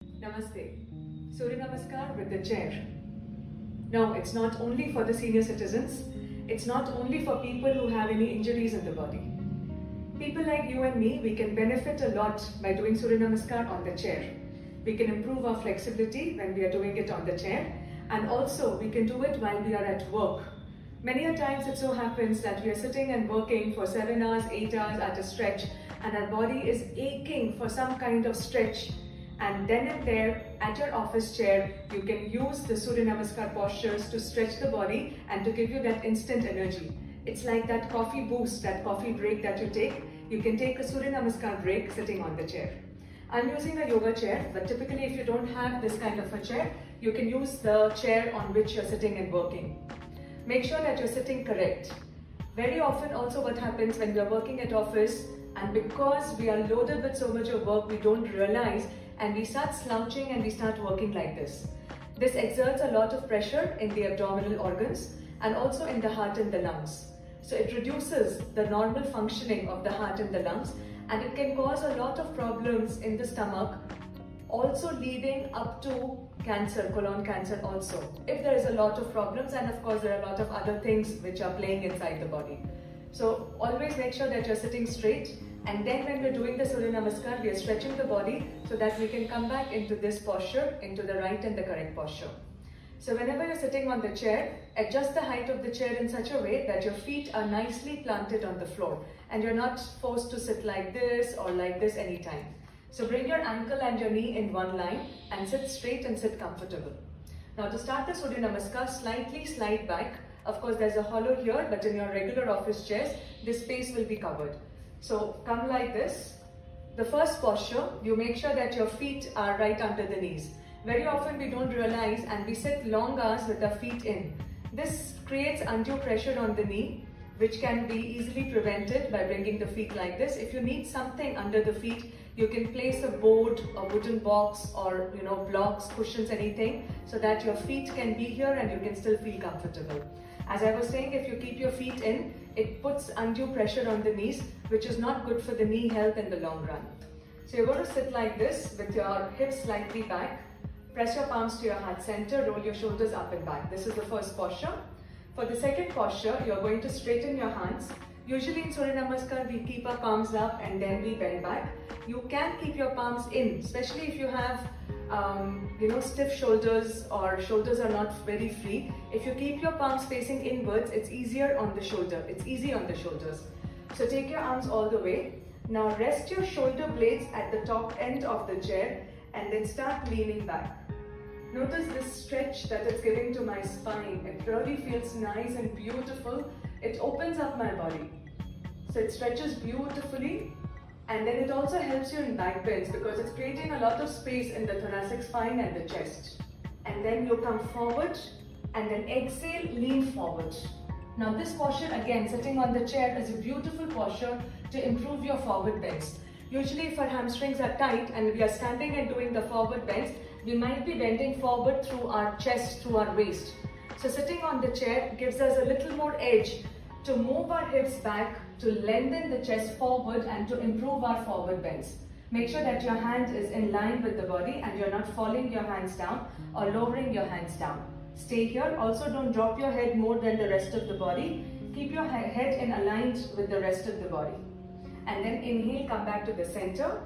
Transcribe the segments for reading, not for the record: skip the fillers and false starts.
Namaste. Surya Namaskar with the chair. Now, it's not only for the senior citizens, it's not only for people who have any injuries in the body. People like you and me, we can benefit a lot by doing Surya Namaskar on the chair. We can improve our flexibility when we are doing it on the chair, and also we can do it while we are at work. Many a times it so happens that we are sitting and working for 7 hours, 8 hours at a stretch, and our body is aching for some kind of stretch. And then and there, at your office chair, you can use the Surya Namaskar postures to stretch the body and to give you that instant energy. It's like that coffee boost, that coffee break that you take. You can take a Surya Namaskar break sitting on the chair. I'm using a yoga chair, but typically if you don't have this kind of a chair, you can use the chair on which you're sitting and working. Make sure that you're sitting correct. Very often also what happens when we're working at office, and because we are loaded with so much of work, we don't realize and we start slouching and we start working like this. This exerts a lot of pressure in the abdominal organs and also in the heart and the lungs. So it reduces the normal functioning of the heart and the lungs, and it can cause a lot of problems in the stomach, also leading up to cancer, colon cancer also. If there is a lot of problems, and of course there are a lot of other things which are playing inside the body. So always make sure that you're sitting straight, and then when we're doing the Surya Namaskar, we are stretching the body so that we can come back into this posture, into the right and the correct posture. So whenever you're sitting on the chair, adjust the height of the chair in such a way that your feet are nicely planted on the floor and you're not forced to sit like this or like this anytime. So bring your ankle and your knee in one line and sit straight and sit comfortable. Now to start the Surya Namaskar, slightly slide back. Of course there's a hollow here, but in your regular office chairs, this space will be covered. So come like this. The first posture, you make sure that your feet are right under the knees. Very often we don't realize and we sit long hours with our feet in. This creates undue pressure on the knee, which can be easily prevented by bringing the feet like this. If you need something under the feet, you can place a board, a wooden box, or blocks, cushions, anything, so that your feet can be here and you can still feel comfortable. As I was saying, if you keep your feet in, it puts undue pressure on the knees, which is not good for the knee health in the long run. So you're going to sit like this with your hips slightly back. Press your palms to your heart center, roll your shoulders up and back. This is the first posture. For the second posture, you're going to straighten your hands. Usually in Surya Namaskar, we keep our palms up and then we bend back. You can keep your palms in, especially if you have stiff shoulders or shoulders are not very free. If you keep your palms facing inwards, it's easier on the shoulder. It's easy on the shoulders. So take your arms all the way. Now rest your shoulder blades at the top end of the chair and then start leaning back. Notice this stretch that it's giving to my spine. It really feels nice and beautiful. It opens up my body. So it stretches beautifully, and then it also helps you in back bends because it's creating a lot of space in the thoracic spine and the chest. And then you come forward and then exhale, lean forward. Now this posture, again sitting on the chair, is a beautiful posture to improve your forward bends. Usually if our hamstrings are tight and we are standing and doing the forward bends, we might be bending forward through our chest, through our waist. So sitting on the chair gives us a little more edge to move our hips back, to lengthen the chest forward and to improve our forward bends. Make sure that your hand is in line with the body and you're not falling your hands down or lowering your hands down. Stay here. Also don't drop your head more than the rest of the body. Keep your head in aligned with the rest of the body. And then inhale, come back to the center.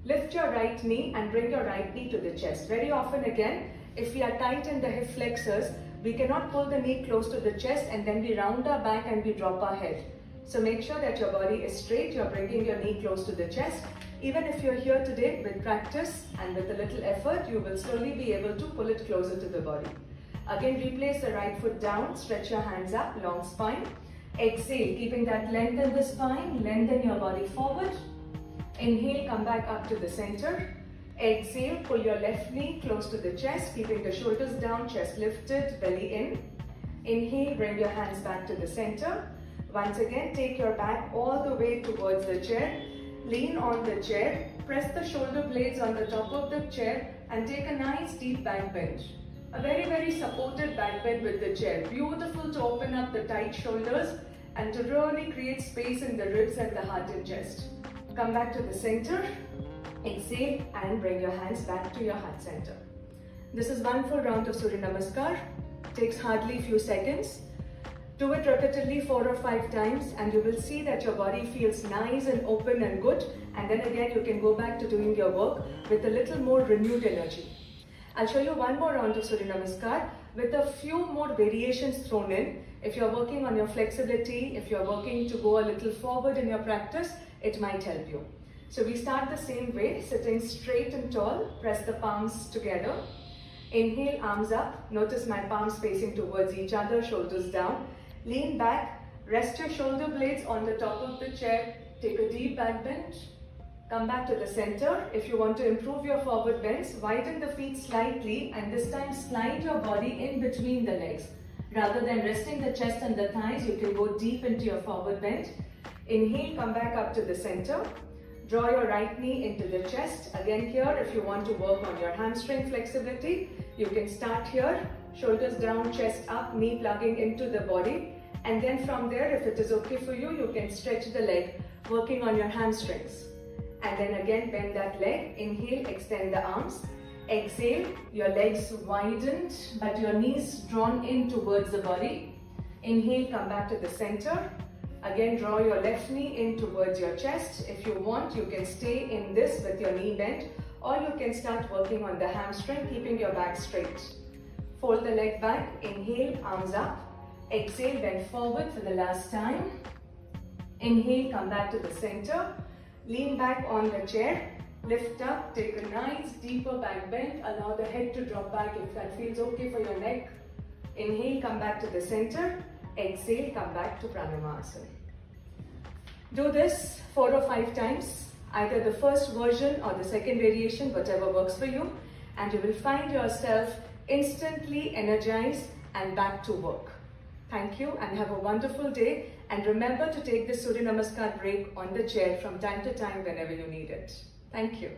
Lift your right knee and bring your right knee to the chest. Very often again, if we are tight in the hip flexors, we cannot pull the knee close to the chest and then we round our back and we drop our head. So make sure that your body is straight, you're bringing your knee close to the chest. Even if you're here today with practice and with a little effort, you will slowly be able to pull it closer to the body. Again, replace the right foot down, stretch your hands up, long spine. Exhale, keeping that length in the spine, lengthen your body forward. Inhale, come back up to the center. Exhale, pull your left knee close to the chest, keeping the shoulders down, chest lifted, belly in. Inhale, bring your hands back to the center. Once again, take your back all the way towards the chair. Lean on the chair, press the shoulder blades on the top of the chair and take a nice deep back bend. A very supported back bend with the chair. Beautiful to open up the tight shoulders and to really create space in the ribs and the heart and chest. Come back to the center. Exhale and bring your hands back to your heart center. This is one full round of Surya Namaskar. Takes hardly a few seconds. Do it repeatedly 4 or 5 times and you will see that your body feels nice and open and good, and then again you can go back to doing your work with a little more renewed energy. I'll show you one more round of Surya Namaskar with a few more variations thrown in. If you're working on your flexibility, if you're working to go a little forward in your practice, it might help you. So we start the same way, sitting straight and tall, press the palms together. Inhale, arms up. Notice my palms facing towards each other, shoulders down. Lean back, rest your shoulder blades on the top of the chair. Take a deep back bend. Come back to the center. If you want to improve your forward bends, widen the feet slightly and this time slide your body in between the legs. Rather than resting the chest and the thighs, you can go deep into your forward bend. Inhale, come back up to the center. Draw your right knee into the chest. Again here, if you want to work on your hamstring flexibility, you can start here. Shoulders down, chest up, knee plugging into the body. And then from there, if it is okay for you, you can stretch the leg, working on your hamstrings. And then again, bend that leg. Inhale, extend the arms. Exhale, your legs widened, but your knees drawn in towards the body. Inhale, come back to the center. Again, draw your left knee in towards your chest. If you want, you can stay in this with your knee bent, or you can start working on the hamstring, keeping your back straight. Fold the leg back. Inhale, arms up. Exhale, bend forward for the last time. Inhale, come back to the center. Lean back on the chair. Lift up, take a nice deeper back bend. Allow the head to drop back if that feels okay for your neck. Inhale, come back to the center. Exhale, come back to Pranayama. Do this 4 or 5 times, either the first version or the second variation, whatever works for you, and you will find yourself instantly energized and back to work. Thank you and have a wonderful day, and remember to take the Surya Namaskar break on the chair from time to time whenever you need it. Thank you.